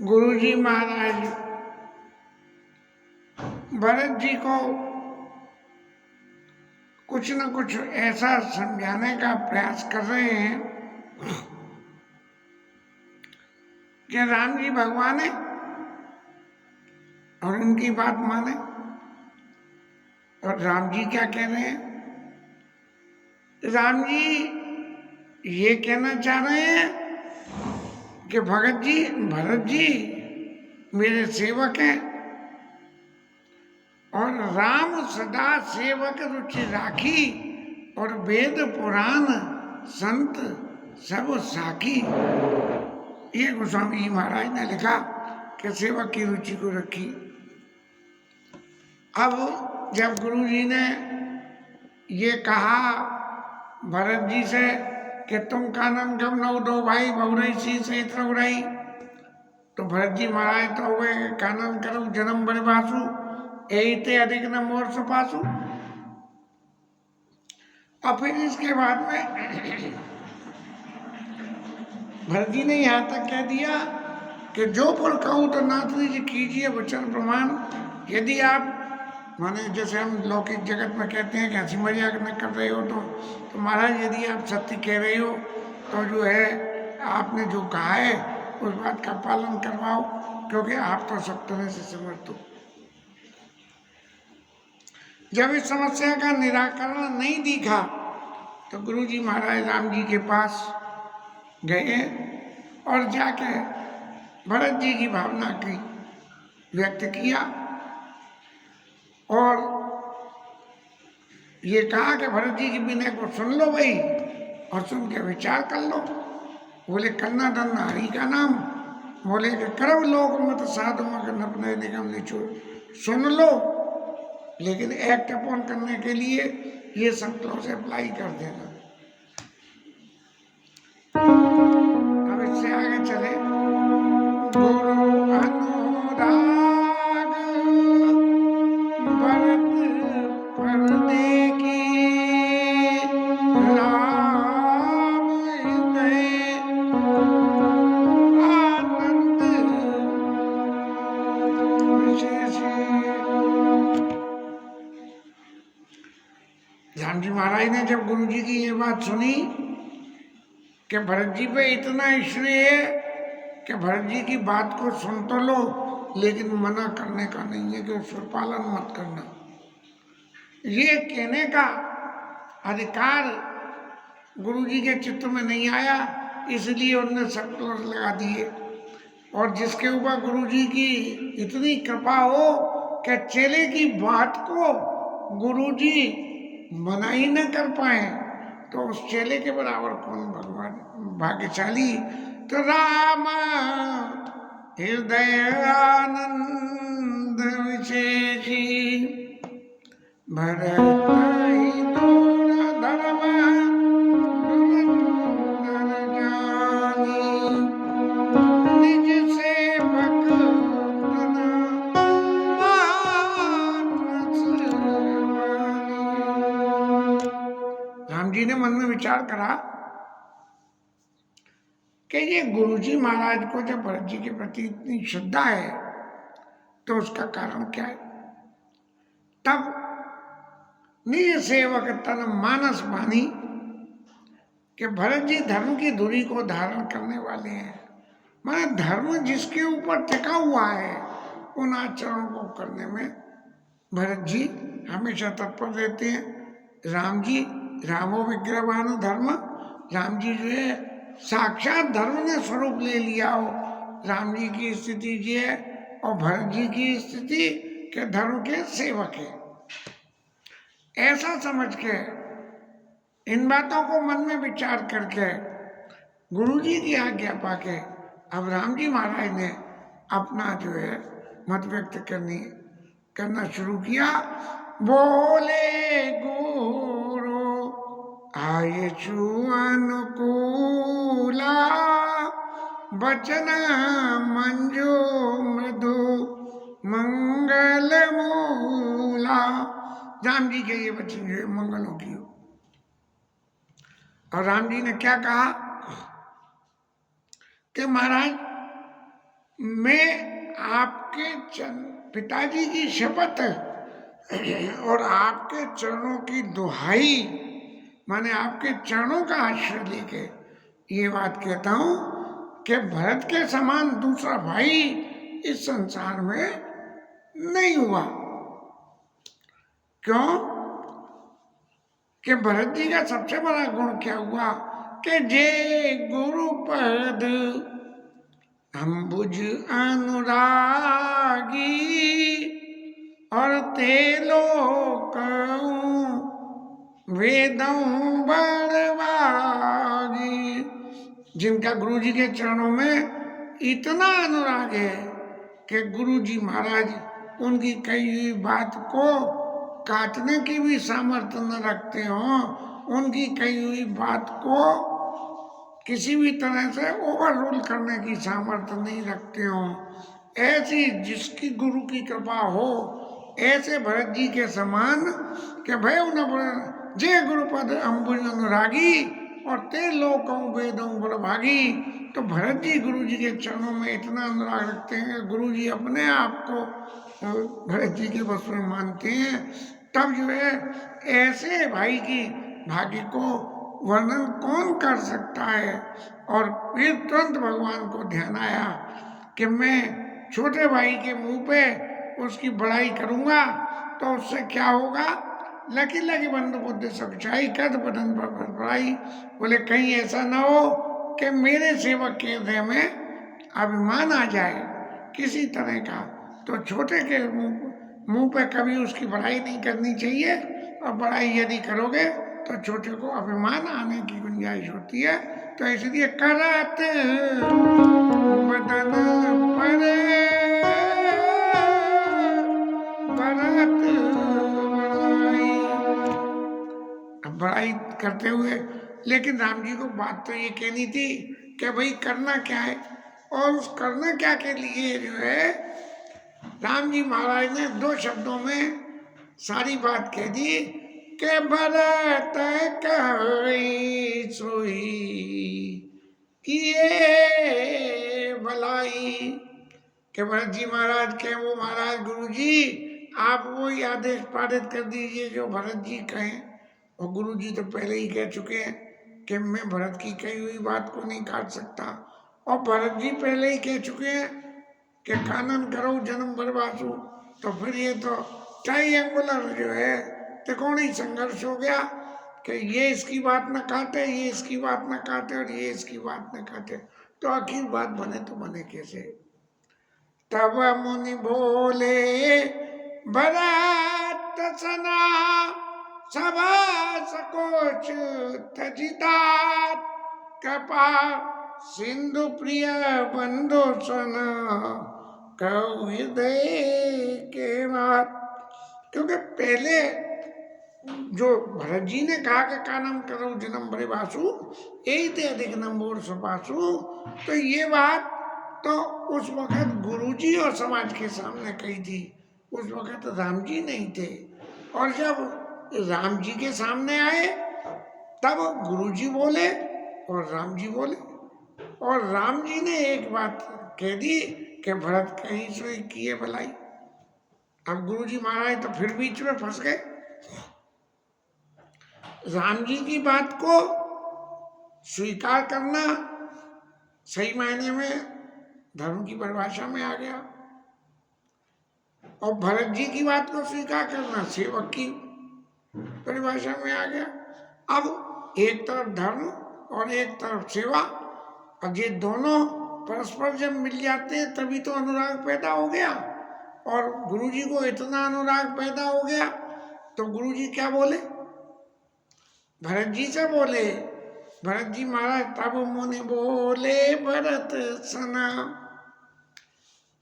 गुरुजी महाराज भरत जी को कुछ न कुछ ऐसा समझाने का प्रयास कर रहे हैं कि राम जी भगवान है और उनकी बात माने। और राम जी क्या कह रहे हैं? राम जी ये कहना चाह रहे हैं कि भरत जी मेरे सेवक हैं और राम सदा सेवक रुचि राखी और वेद पुराण संत सब साखी। ये गोस्वामी जी महाराज ने लिखा कि सेवक की रुचि को रखी। अब जब गुरु जी ने ये कहा भरत जी से कि तुम कानन गम न दो भाई बहुरई सी से रही, तो भरत जी महाराज तो हुए कानन करो जन्म बनवासु एते अधिक न मोर सुपासु। और फिर इसके बाद में भरत जी ने यहाँ तक कह दिया कि जो पुर कहूँ तो नाथ जी कीजिए वचन प्रमाण। यदि आप माने जैसे हम लौकिक जगत में कहते हैं कि हंसी मजाक न कर रहे हो तो महाराज यदि आप सत्य कह रहे हो तो जो है आपने जो कहा है उस बात का पालन करवाओ, क्योंकि आप तो सब तरह से समर्थ हो। जब इस समस्या का निराकरण नहीं दिखा तो गुरु जी महाराज राम जी के पास गए और जाके भरत जी की भावना की व्यक्त किया और ये कहा कि भरत जी की विनय को सुन लो भाई और सुन के विचार कर लो। बोले कन्ना दन्ना हरि का नाम, बोले कि करब लोक मत साधु मगन अपने निगम निचोड़। सुन लो लेकिन एक्ट अपॉन करने के लिए ये सब क्लॉज अप्लाई कर देना। अब इससे आगे चले। गुरु अनुराग भरत पर देखी राम हृदय आनंद विशेष। राम जी महाराज ने जब गुरु जी की ये बात सुनी कि भरत जी पे इतना इसलिए है कि भरत जी की बात को सुन तो लो लेकिन मना करने का नहीं है कि उसका पालन मत करना, ये कहने का अधिकार गुरु जी के चित्त में नहीं आया, इसलिए उन्होंने सब क्लोज लगा दिए। और जिसके ऊपर गुरु जी की इतनी कृपा हो कि चेले की बात को गुरु जी मना ही न कर पाए तो उस चेले के बराबर कौन भगवान भाग्यशाली। तो राम हृदय आनंद विशेषी भरत ही दूर धर्म धुरंधर जानी निज सेवक तन मानस वानी। राम जी ने मन में विचार करा कि ये गुरुजी महाराज को जब भरत जी के प्रति इतनी श्रद्धा है तो उसका कारण क्या है। तब निज सेवक तन मानस मानी कि भरत जी धर्म की धुरी को धारण करने वाले हैं, माने धर्म जिसके ऊपर टिका हुआ है उन आचरणों को करने में भरत जी हमेशा तत्पर रहते हैं। राम जी रामो विग्रहवान धर्म, राम जी जो है साक्षात धर्म ने स्वरूप ले लिया हो। राम जी की स्थिति ये है और भरत जी की स्थिति के धर्म के सेवक है। ऐसा समझ के इन बातों को मन में विचार करके गुरु जी की आज्ञा पाके अब राम जी महाराज ने अपना जो है मत व्यक्त करना शुरू किया। बोले गुरु आये अनुकूला वचन मंजू मृदु मंगल मूला। राम जी के ये वचन जो है मंगलों की हो। और राम जी ने क्या कहा कि महाराज मैं आपके पिताजी की शपथ और आपके चरणों की दुहाई, माने आपके चरणों का आश्रय लेके ये बात कहता हूं कि भरत के समान दूसरा भाई इस संसार में नहीं हुआ। क्यों? कि भरत जी का सबसे बड़ा गुण क्या हुआ कि जे गुरुपद अंबुज अनुरागी और ते लोकऊं वेदों बड़वागी। जिनका गुरु जी के चरणों में इतना अनुराग है कि गुरु जी महाराज उनकी कही हुई बात को काटने की भी सामर्थ्य न रखते हो, उनकी कही हुई बात को किसी भी तरह से ओवर रूल करने की सामर्थ्य नहीं रखते हो। ऐसी जिसकी गुरु की कृपा हो, ऐसे भरत जी के समान कि भय उन्हें जय गुरुपद अंबुज अनुरागी और ते लोकों वेदों बड़भागी। तो भरत जी गुरु जी के चरणों में इतना अनुराग रखते हैं, गुरु जी अपने आप को भरत जी के बस में मानते हैं। तब जो है ऐसे भाई की भाग्य को वर्णन कौन कर सकता है। और फिर तुरंत भगवान को ध्यान आया कि मैं छोटे भाई के मुंह पे उसकी बड़ाई करूंगा तो उससे क्या होगा। लकी लकी बंधु बुद्धि सच्चाई कद बदन पर बड़ाई। बोले कहीं ऐसा ना हो कि मेरे सेवक के हृदय में अभिमान आ जाए किसी तरह का। तो छोटे के मुंह पे कभी उसकी बड़ाई नहीं करनी चाहिए, और बड़ाई यदि करोगे तो छोटे को अभिमान आने की गुंजाइश होती है। तो इसलिए करात बदन पर बरत बड़ाई, अब बड़ाई करते हुए। लेकिन राम जी को बात तो ये कहनी थी कि भाई करना क्या है, और उस करना क्या के लिए जो है राम जी महाराज ने दो शब्दों में सारी बात कह दी कि भरत कही सोई किए भलाई। कि भरत जी महाराज के वो महाराज गुरु जी आप वो आदेश पारित कर दीजिए जो भरत जी कहें। और गुरु जी तो पहले ही कह चुके हैं कि मैं भरत की कही हुई बात को नहीं काट सकता। और भरत जी पहले ही कह चुके हैं कि कानन करो जन्म बर्बासु। तो फिर ये तो ट्राइएंगुलर जो है त्रिकोणीय संघर्ष हो गया कि ये इसकी बात न काटे, ये इसकी बात न काटे, और ये इसकी बात न काटे। तो आखिर बात बने तो बने कैसे। तब मुनि बोले भरत सना सभा सकोच तजितात कृपा सिंधु प्रिय बंधु सन कहु हृदय के बात। क्योंकि पहले जो भरत जी ने कहा कि कानम करो जन्म बड़े वासु यही थे अधिक नंबोर सपासु। तो ये बात तो उस वक्त गुरुजी और समाज के सामने कही थी। उस वक्त राम जी नहीं थे, और जब राम जी के सामने आए तब गुरुजी बोले और राम जी बोले। और राम जी ने एक बात कह दी कि भरत कहीं सोई किए भलाई। अब गुरुजी महाराज तो फिर बीच में फंस गए। राम जी की बात को स्वीकार करना सही मायने में धर्म की परिभाषा में आ गया, और भरत जी की बात को स्वीकार करना सेवक की परिभाषा में आ गया। अब एक तरफ धर्म और एक तरफ सेवा, अब ये दोनों परस्पर जब मिल जाते हैं तभी तो अनुराग पैदा हो गया। और गुरुजी को इतना अनुराग पैदा हो गया तो गुरुजी क्या बोले, भरत जी से बोले। भरत जी महाराज तब मुनि बोले भरत सना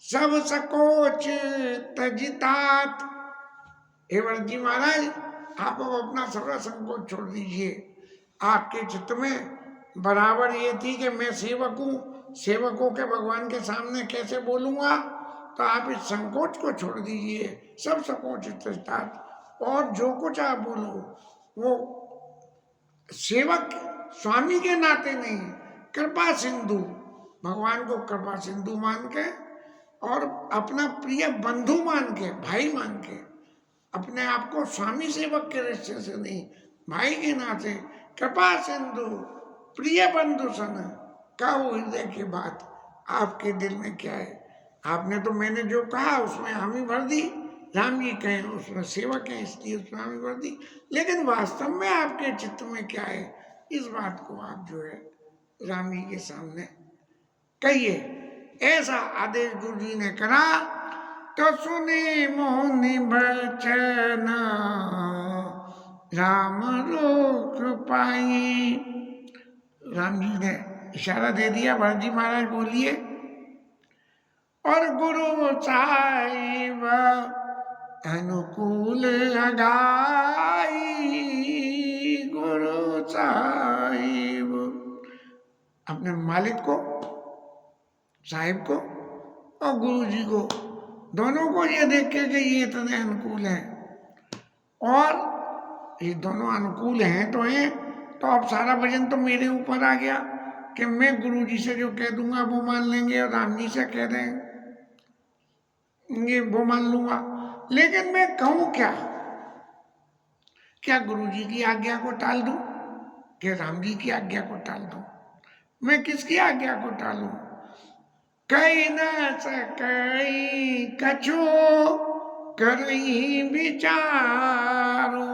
सब सकोच तजितात। हे भरत जी महाराज आप अब अपना सर्व संकोच छोड़ दीजिए। आपके चित्त में बराबर ये थी कि मैं सेवक हूँ, सेवकों के भगवान के सामने कैसे बोलूँगा। तो आप इस संकोच को छोड़ दीजिए। सब सकोच तजितात, और जो कुछ आप बोलो वो सेवक स्वामी के नाते नहीं, कृपा सिंधु, भगवान को कृपा सिंधु मान के और अपना प्रिय बंधु मान के, भाई मान के, अपने आप को स्वामी सेवक के रिश्ते से नहीं, भाई के नाते कृपा सिंधु प्रिय बंधु सन कहो हृदय की बात, आपके दिल में क्या है। आपने तो मैंने जो कहा उसमें हामी भर दी, राम जी कहें उसमें सेवक है इसलिए उसमें हामी भर दी, लेकिन वास्तव में आपके चित्त में क्या है, इस बात को आप जो है राम जी के सामने कहिए। ऐसा आदेश गुरु जी ने करा तो सुने मोहनी बचन राम रोक पाई। राम जी ने इशारा दे दिया, भरत जी महाराज बोलिए। और गुरु साहिब अनुकूल अगाई, गुरु साहिब अपने मालिक को, साहिब को और गुरु जी को, दोनों को ये देख के कि ये इतने अनुकूल हैं, और ये दोनों अनुकूल हैं तो हैं, तो अब सारा वजन तो मेरे ऊपर आ गया कि मैं गुरु जी से जो कह दूंगा वो मान लेंगे, और राम जी से कह दें ये वो मान लूंगा। लेकिन मैं कहूं क्या, क्या गुरु जी की आज्ञा को टाल दूं कि राम जी की आज्ञा को टाल दूं? मैं किसकी आज्ञा को टालूं? कई न सकई कछु करई विचारो,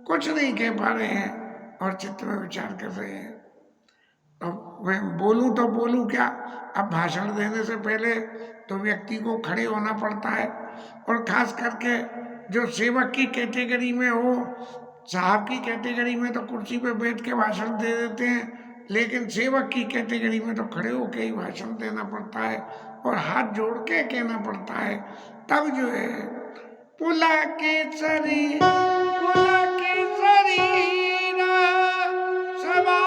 कुछ नहीं कह पा रहे हैं और चित्त में विचार कर रहे हैं। अब मैं बोलूं तो बोलूं क्या? अब भाषण देने से पहले तो व्यक्ति को खड़े होना पड़ता है, और खास करके जो सेवक की कैटेगरी में हो, साहब की कैटेगरी में तो कुर्सी पे बैठ के भाषण दे देते हैं, लेकिन सेवक की कैटेगरी में तो खड़े होकर ही भाषण देना पड़ता है और हाथ जोड़ के कहना पड़ता है। तब जो है पुला केसरी सभा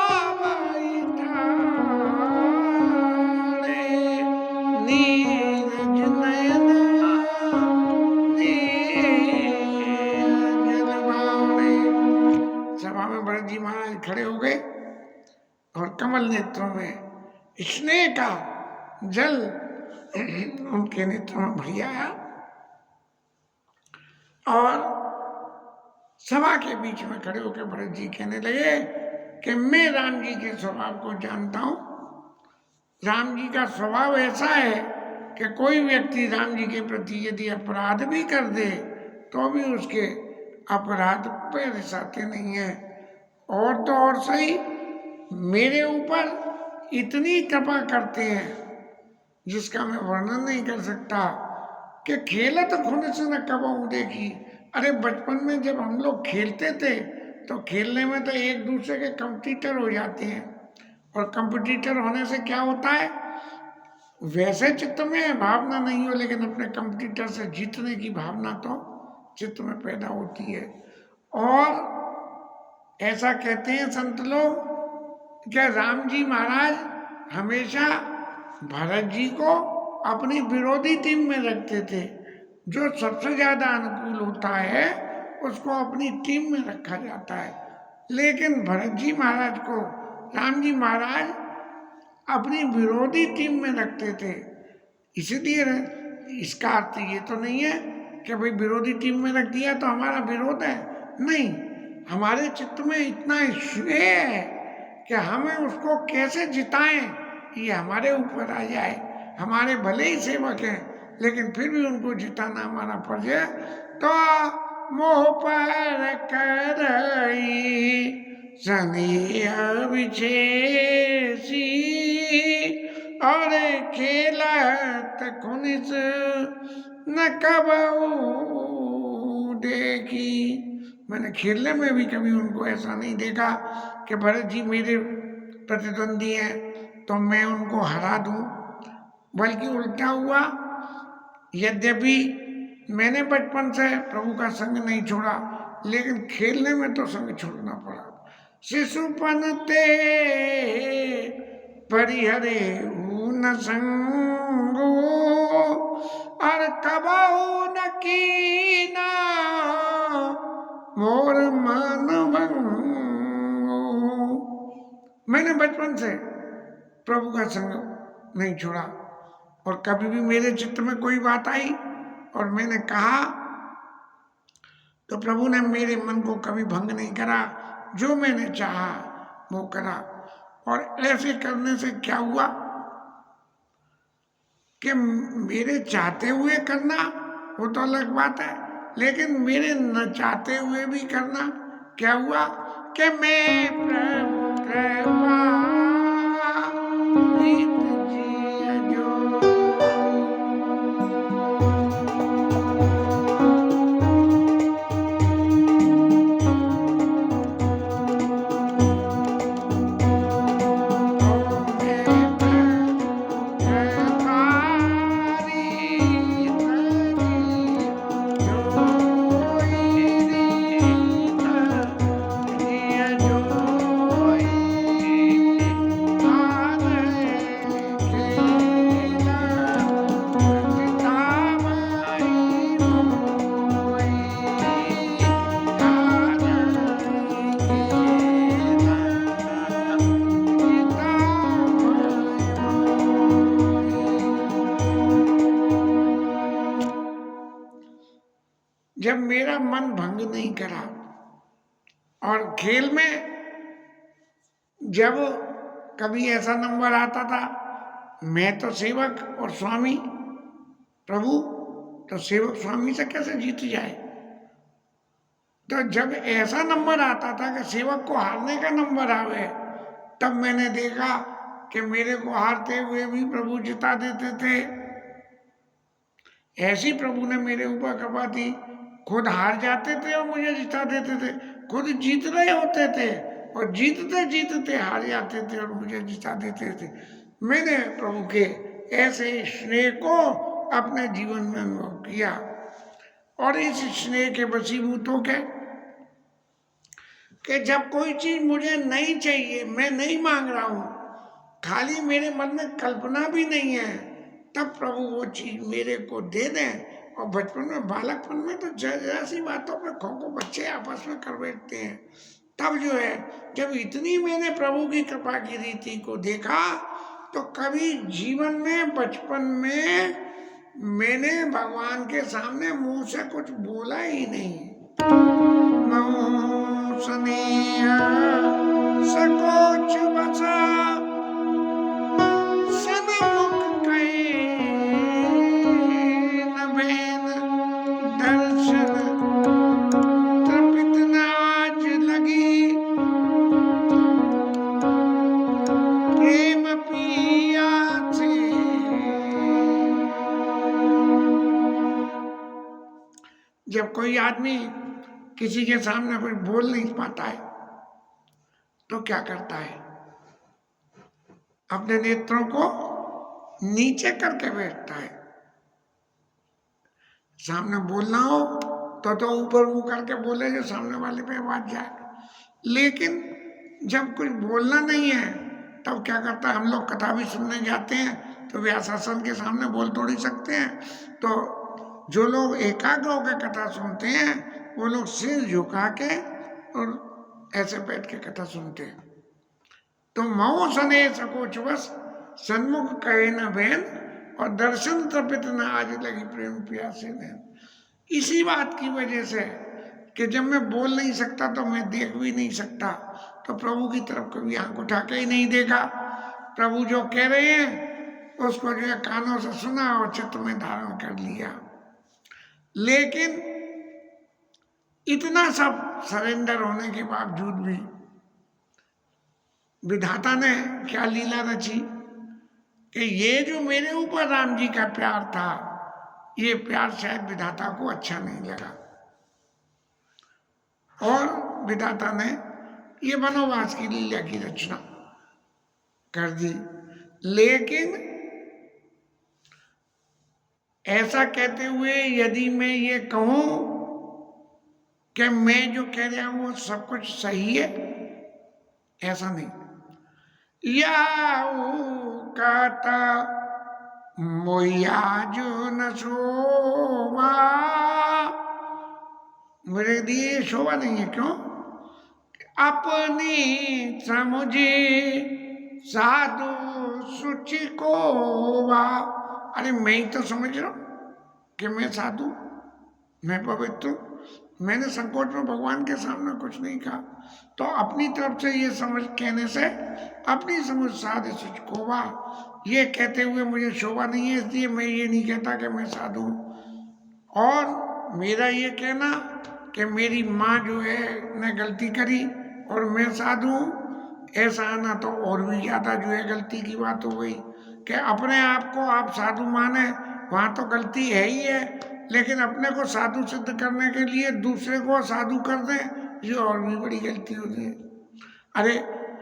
सभा में भरत जी महाराज खड़े हो गए और कमल नेत्रों में स्नेह का जल उनके नेत्रों में भर आया, और सभा के बीच में खड़े होकर भरत जी कहने लगे कि मैं राम जी के स्वभाव को जानता हूं। राम जी का स्वभाव ऐसा है कि कोई व्यक्ति राम जी के प्रति यदि अपराध भी कर दे तो भी उसके अपराध पे रिसाते नहीं है, और तो और सही मेरे ऊपर इतनी कृपा करते हैं जिसका मैं वर्णन नहीं कर सकता कि खेलत खुन से न कबहू देखी। अरे बचपन में जब हम लोग खेलते थे तो खेलने में तो एक दूसरे के कंपटीटर हो जाते हैं, और कंपटीटर होने से क्या होता है, वैसे चित्त में भावना नहीं हो लेकिन अपने कंपटीटर से जीतने की भावना तो चित्त में पैदा होती है। और ऐसा कहते हैं संत लोग कि राम जी महाराज हमेशा भरत जी को अपनी विरोधी टीम में रखते थे। जो सबसे ज्यादा अनुकूल होता है उसको अपनी टीम में रखा जाता है, लेकिन भरत जी महाराज को राम जी महाराज अपनी विरोधी टीम में रखते थे। इसलिए इसका अर्थ ये तो नहीं है कि भाई विरोधी टीम में रख दिया तो हमारा विरोध है, नहीं, हमारे चित्त में इतना स्नेह है कि हमें उसको कैसे जिताएं ये हमारे ऊपर आ जाए। हमारे भले ही सेवक हैं लेकिन फिर भी उनको जिताना हमारा फर्ज है। तो मोह पर करई सनिया विशेषी, और खेलत खुनिस न कबहू देखी। मैंने खेलने में भी कभी उनको ऐसा नहीं देखा कि भरत जी मेरे प्रतिद्वंदी हैं तो मैं उनको हरा दूं, बल्कि उल्टा हुआ। यद्यपि मैंने बचपन से प्रभु का संग नहीं छोड़ा, लेकिन खेलने में तो संग छोड़ना पड़ा। शिशुपन ते परिहरे न संगो, और कबहू न कीना मोर मन भंगो। मैंने बचपन से प्रभु का संग नहीं छोड़ा, और कभी भी मेरे चित्त में कोई बात आई और मैंने कहा तो प्रभु ने मेरे मन को कभी भंग नहीं करा, जो मैंने चाहा वो करा। और ऐसे करने से क्या हुआ कि मेरे चाहते हुए करना वो तो अलग बात है, लेकिन मेरे न चाहते हुए भी करना क्या हुआ कि मैं प्रभु कृपा रीत जिय जो। जब मेरा मन भंग नहीं करा और खेल में जब कभी ऐसा नंबर आता था मैं तो सेवक और स्वामी प्रभु, तो सेवक स्वामी से कैसे जीत जाए। तो जब ऐसा नंबर आता था कि सेवक को हारने का नंबर आवे, तब मैंने देखा कि मेरे को हारते हुए भी प्रभु जिता देते थे। ऐसी प्रभु ने मेरे ऊपर कृपा थी, खुद हार जाते थे और मुझे जिता देते थे, खुद जीत रहे होते थे और जीतते जीतते हार जाते थे और मुझे जिता देते थे। मैंने प्रभु के ऐसे स्नेह को अपने जीवन में अनुभव किया और इस स्नेह के वशीभूत हो के कि जब कोई चीज मुझे नहीं चाहिए, मैं नहीं मांग रहा हूं, खाली मेरे मन में कल्पना भी नहीं है, तब प्रभु वो चीज मेरे को दे दें। और बचपन में बालकपन में तो जरा सी बातों पे खो खो बच्चे आपस में कर बैठते हैं। तब जो है जब इतनी मैंने प्रभु की कृपा की रीति को देखा तो कभी जीवन में बचपन में मैंने भगवान के सामने मुंह से कुछ बोला ही नहीं। स्नेह सकोच बसा सनमुख कहे न बैन दर्शन तृपित नाज लगी प्रेम पिया से। जब कोई आदमी किसी के सामने कोई बोल नहीं पाता है तो क्या करता है, अपने नेत्रों को नीचे करके बैठता है। सामने बोलना हो तो ऊपर मुंह करके बोले जो सामने वाले पे आवाज जाए, लेकिन जब कुछ बोलना नहीं है तब क्या करता है। हम लोग कथा भी सुनने जाते हैं तो व्यासासन के सामने बोल थोड़ी सकते हैं, तो जो लोग एकाग्र होकर कथा सुनते हैं वो लोग सिर झुका के और ऐसे बैठ के कथा सुनते हैं। तो मऊ सने सकोच बस सन्मुख कहे न बहन और दर्शन तपित न आज लगी प्रेम प्यासे नैन। इसी बात की वजह से कि जब मैं बोल नहीं सकता तो मैं देख भी नहीं सकता, तो प्रभु की तरफ कभी आंख उठा के ही नहीं देखा। प्रभु जो कह रहे हैं उसको जो है कानों से सुना और चित्त में धारण कर लिया। लेकिन इतना सब सरेंडर होने के बावजूद भी विधाता ने क्या लीला रची कि ये जो मेरे ऊपर राम जी का प्यार था, ये प्यार शायद विधाता को अच्छा नहीं लगा और विधाता ने ये वनवास की लीला की रचना कर दी। लेकिन ऐसा कहते हुए यदि मैं ये कहूं कि मैं जो कह रहा हूं वो सब कुछ सही है, ऐसा नहीं। याऊ काता मोया जो न शोभा, मेरे लिए शोभा नहीं है। क्यों? अपनी समझे साधु सुचि को अरे मैं ही तो समझ रहा हूं कि मैं साधु, मैं पवित्र हूं, मैंने संकोच में भगवान के सामने कुछ नहीं कहा। तो अपनी तरफ से ये समझ कहने से अपनी समझ साधे सुच कोवा, ये कहते हुए मुझे शोभा नहीं है, इसलिए मैं ये नहीं कहता कि मैं साधु हूं। और मेरा ये कहना कि मेरी माँ जो है ने गलती करी और मैं साधु हूं, ऐसा आना तो और भी ज्यादा जो है गलती की बात हो गई कि अपने आप को आप साधु माने, वहां तो गलती है ही है, लेकिन अपने को साधु सिद्ध करने के लिए दूसरे को साधु कर दे, ये और भी बड़ी गलती होती है। अरे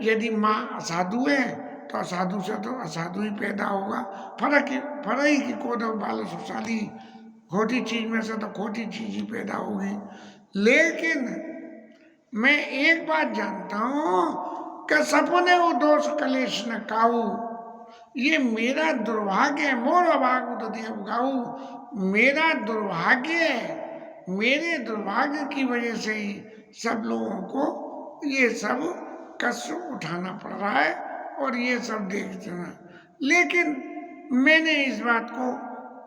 यदि माँ असाधु है तो असाधु से तो असाधु ही पैदा होगा, फर्क ही की कोद बाल सुशाली, खोटी चीज में से तो खोटी चीज ही पैदा होगी। लेकिन मैं एक बात जानता हूं कि सपने वो दोष कलेश न काऊ, ये मेरा दुर्भाग्य है, मोर अभाग उददेव गाऊ, मेरा दुर्भाग्य है, मेरे दुर्भाग्य की वजह से ही सब लोगों को ये सब कष्ट उठाना पड़ रहा है और ये सब देखते हैं। लेकिन मैंने इस बात को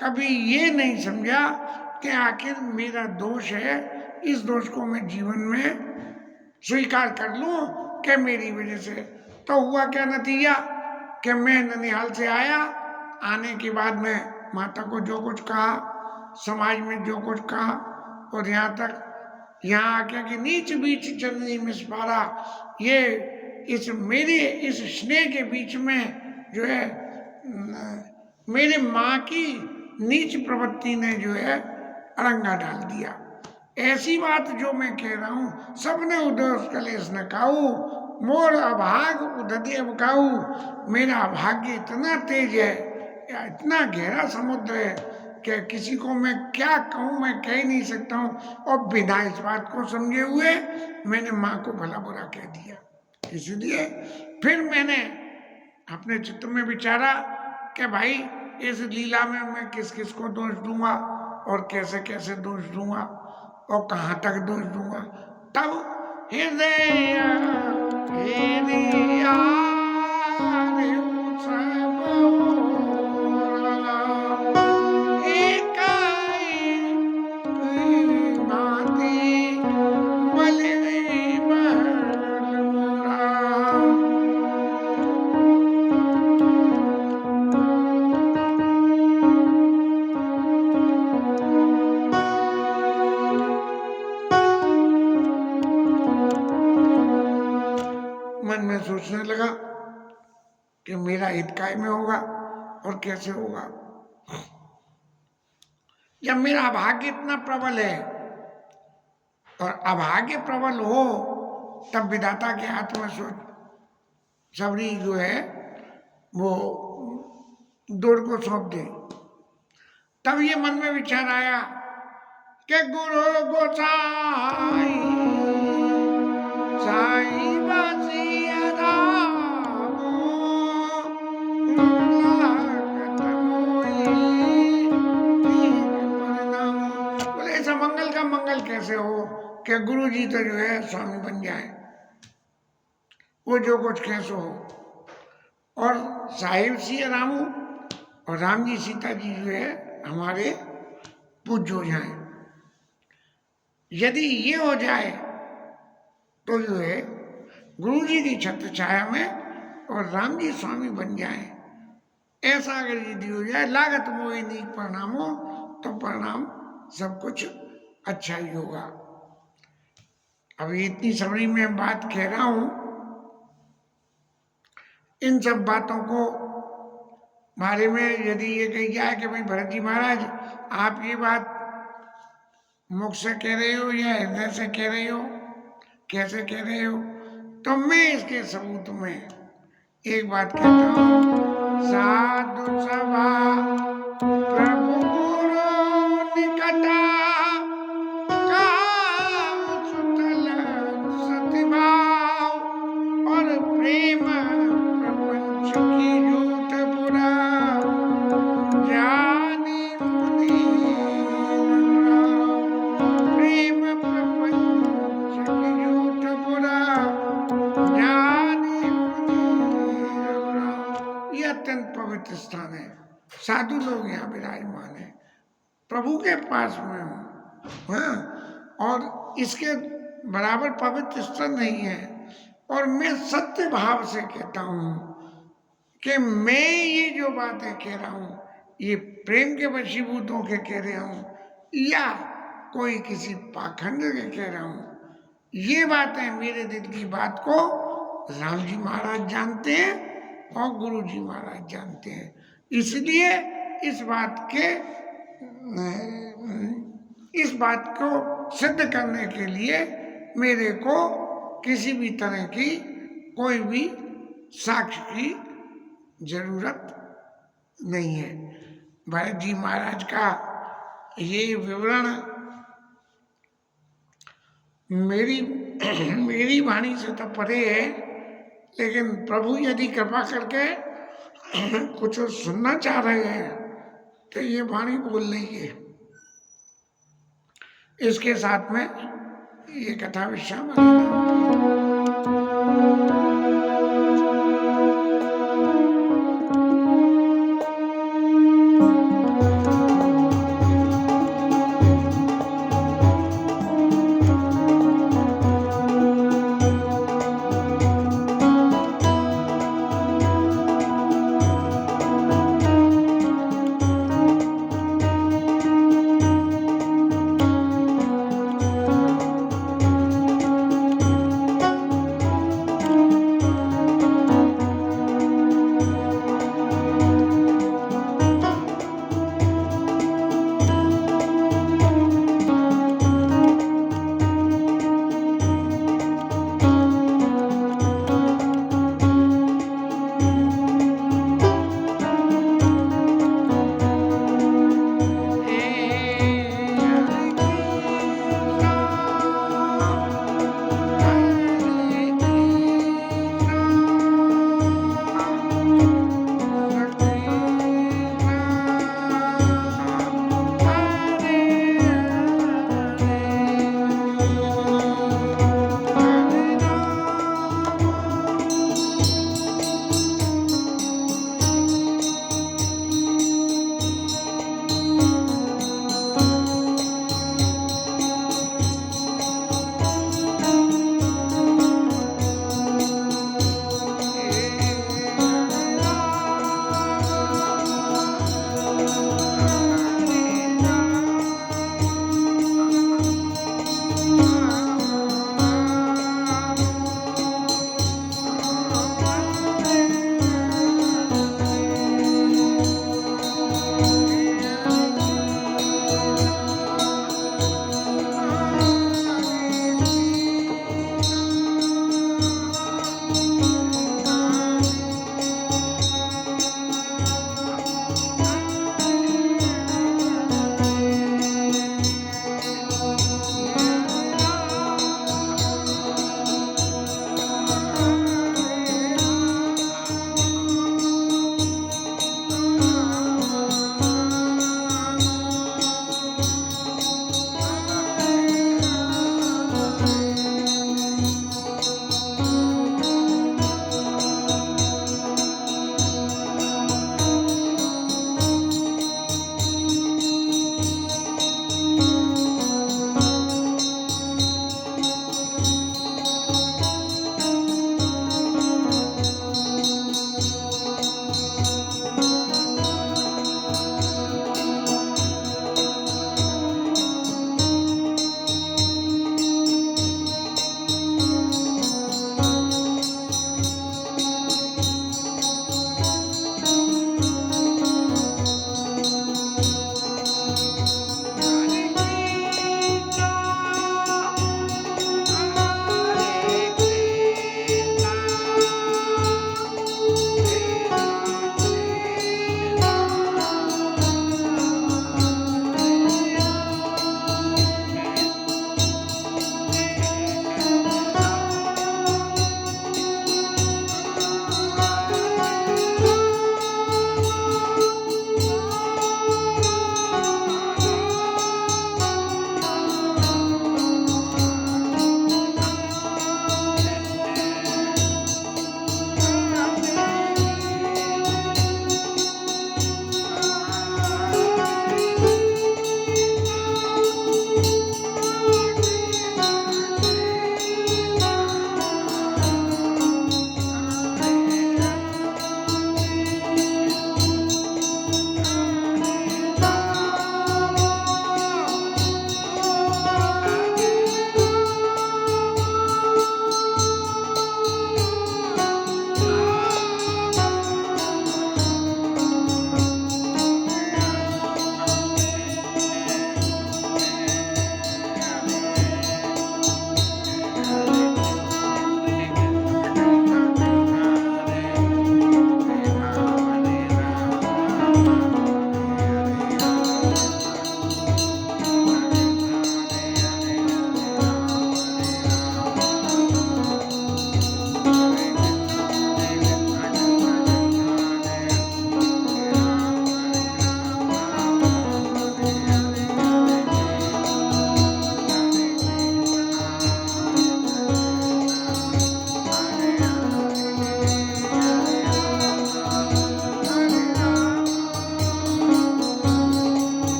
कभी ये नहीं समझा कि आखिर मेरा दोष है, इस दोष को मैं जीवन में स्वीकार कर लूं कि मेरी वजह से। तो हुआ क्या नतीजा कि मैं ननिहाल से आया, आने के बाद में माता को जो कुछ कहा, समाज में जो कुछ कहा, और यहाँ आके कि नीच बीच चंदनी मिसपारा, ये इस मेरे इस स्नेह के बीच में जो है मेरे माँ की नीच प्रवृत्ति ने जो है अरंगा डाल दिया। ऐसी बात जो मैं कह रहा हूं, सबने उदोष कलेश न काऊ, मोर अभाग उददेव काऊ, मेरा भाग्य इतना तेज है, इतना गहरा समुद्र है कि किसी को मैं क्या कहूं, मैं कह ही नहीं सकता हूं। और बिना इस बात को समझे हुए मैंने माँ को भला बुरा कह दिया। इसलिए फिर मैंने अपने चित्त में विचारा कि भाई इस लीला में मैं किस किस को दोष दूंगा और कैसे कैसे दोष दूंगा और कहाँ तक दोष दूंगा। तब हृदय मन में सोचने लगा कि मेरा हित काय में होगा और कैसे होगा। जब मेरा अभाग्य इतना प्रबल है और अभाग्य प्रबल हो, तब विधाता के हाथ में सोच सबरी जो है वो दौड़ को सौंप दे। तब ये मन में विचार आया कि गुरु गोसाई साई बासिया बोले ऐसा मंगल का मंगल कैसे हो कि गुरु जी तो जो है स्वामी बन जाए, वो जो कुछ कैसे हो, और साहिब सिया रामू और राम जी सीता जी जो है हमारे पूज्य हो जाए। यदि ये हो जाए तो जो है गुरु जी की छत्र छाया में और राम जी स्वामी बन जाए, ऐसा अगर यदि हो जाए लागत मोहि नीक परिणाम हो, तो परिणाम सब कुछ अच्छा ही होगा। अभी इतनी सबरी में बात कह रहा हूं, इन सब बातों को बारे में यदि ये कही जाए कि भाई भरत जी महाराज आप ये बात मुख से कह रहे हो या हृदय से कह रहे हो, कैसे कह रहे हो, तो मैं इसके सबूत में एक बात कहता हूं, साधु सभा प्रभु गुरु निकटा सुतल सतिभाव और प्रेम प्रपंच की झूठ बुरा जानी मुनि प्रेम प्रपंच की झूठ बुरा जानी मुनि। यह अत्यंत पवित्र स्थान है, साधु लोग यहाँ विराजमान हैं, प्रभु के पास में हूँ, हाँ, और इसके बराबर पवित्र स्थल नहीं है। और मैं सत्य भाव से कहता हूँ कि मैं ये जो बातें कह रहा हूँ ये प्रेम के वशीभूत होकर कह रहा हूँ या कोई किसी पाखंड के कह रहा हूँ, ये बातें मेरे दिल की बात को राम जी महाराज जानते हैं और गुरु जी महाराज जानते हैं। इसलिए इस बात को सिद्ध करने के लिए मेरे को किसी भी तरह की कोई भी साक्ष्य की जरूरत नहीं है। भरत जी महाराज का ये विवरण मेरी वाणी से तो परे है, लेकिन प्रभु यदि कृपा करके कुछ सुनना चाह रहे हैं तो ये वाणी बोल लेंगे। इसके साथ में ये कथा विश्राम।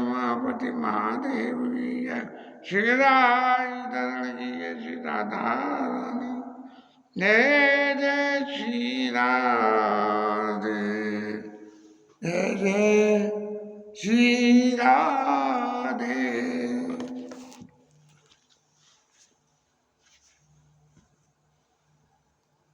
रमापति महादेव की जय, श्री राई धरण की जय, श्री राधा रानी जय जय श्री राधे, जय जय श्री राधे।